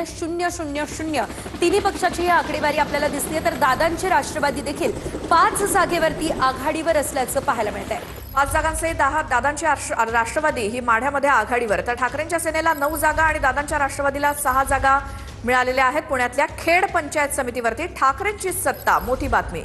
000 तिन्ही पक्षाची ही आकडेवारी आपल्याला दिसते। तर दादांचे राष्ट्रवादी देखील 5 जागेवरती आघाडीवर असल्याचं पाहायला मिळत आहे। 5 जागांचे 10 दादांची राष्ट्रवादी ही माढ्यामध्ये आघाडीवर, तर ठाकरेंच्या सेनेला 9 जागा आणि दादांच्या राष्ट्रवादीला 6 जागा मिळालेल्या आहेत। पुण्यातल्या खेड पंचायत समितीवरती ठाकरेंची सत्ता, मोठी बातमी।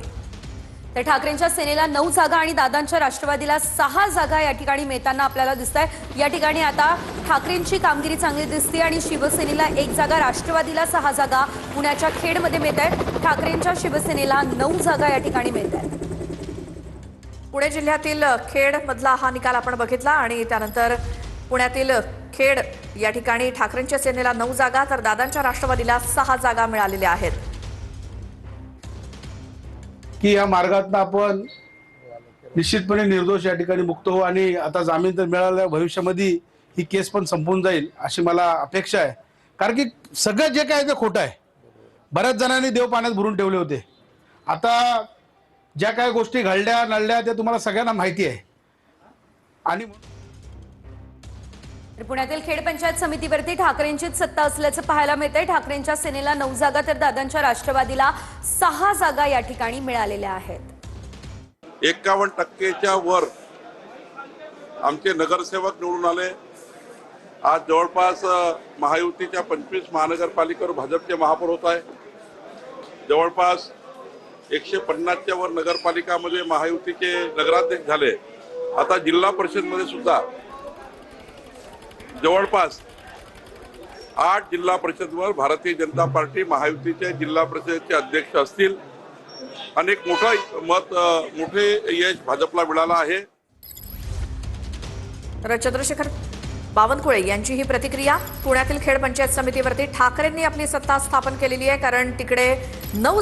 तर ठाकरेंच्या सेनेला 9 जागा आणि दादांच्या राष्ट्रवादीला 6 जागा या ठिकाणी मिळताना आपल्याला दिसत आहे। या ठिकाणी आता ठाकरेंची कामगिरी चांगली दिसते आणि शिवसेनेला 1 जागा, राष्ट्रवादीला 6 जागा पुण्याच्या खेडमध्ये मिळत आहेत। ठाकरेंच्या शिवसेनेला 9 जागा या ठिकाणी मिळत आहेत। पुणे जिल्ह्यातील खेड मधला हा निकाल आपण बघितला आणि त्यानंतर पुण्यातील खेड या ठिकाणी ठाकरेंच्या सेनेला 9 जागा तर दादांच्या राष्ट्रवादीला 6 जागा मिळालेल्या आहेत। की या मार्गातून आपण निश्चितपणे निर्दोष या ठिकाणी मुक्त हो आणि आता जामीन तर मिळाल्या, भविष्यामध्ये ही केस पण संपून जाईल अशी मला अपेक्षा आहे। कारण की सगळं जे काय ते खोटं आहे। बऱ्याच जणांनी देव पाण्यात भरून ठेवले होते। आता ज्या काय गोष्टी घडल्या नडल्या ते तुम्हाला सगळ्यांना माहिती आहे। आणि पुण्यातील खेड पंचायत समितीवरती ठाकरेंचीच सत्ता असल्याचं पाहायला मिळतंय। ठाकरेंच्या सेनेला 9 जागा तर दादांच्या राष्ट्रवादीला 6 जागा या ठिकाणी मिळालेल्या आहेत। 51% वर आमचे नगरसेवक निवडून आले। आज जवळपास महायुतीच्या 25 महानगरपालिकेवर भाजपचे महापौर होत आहे। जवळपास 150च्या वर नगरपालिकामध्ये महायुतीचे नगराध्यक्ष झाले। आता जिल्हा परिषद मध्ये सुद्धा जवळपास 8 जिल्हा परिषदवर भारतीय जनता पार्टी महायुतीचे जिल्हा परिषदेचे अध्यक्ष असतील। अनेक मोठे यश भाजपला मिळालं आहे। तर चंद्रशेखर बावनकुळे यांची ही प्रतिक्रिया। पुण्यातील खेड पंचायत समितीवरती ठाकरेंनी आपली सत्ता स्थापन केलेली आहे, कारण तिकडे 9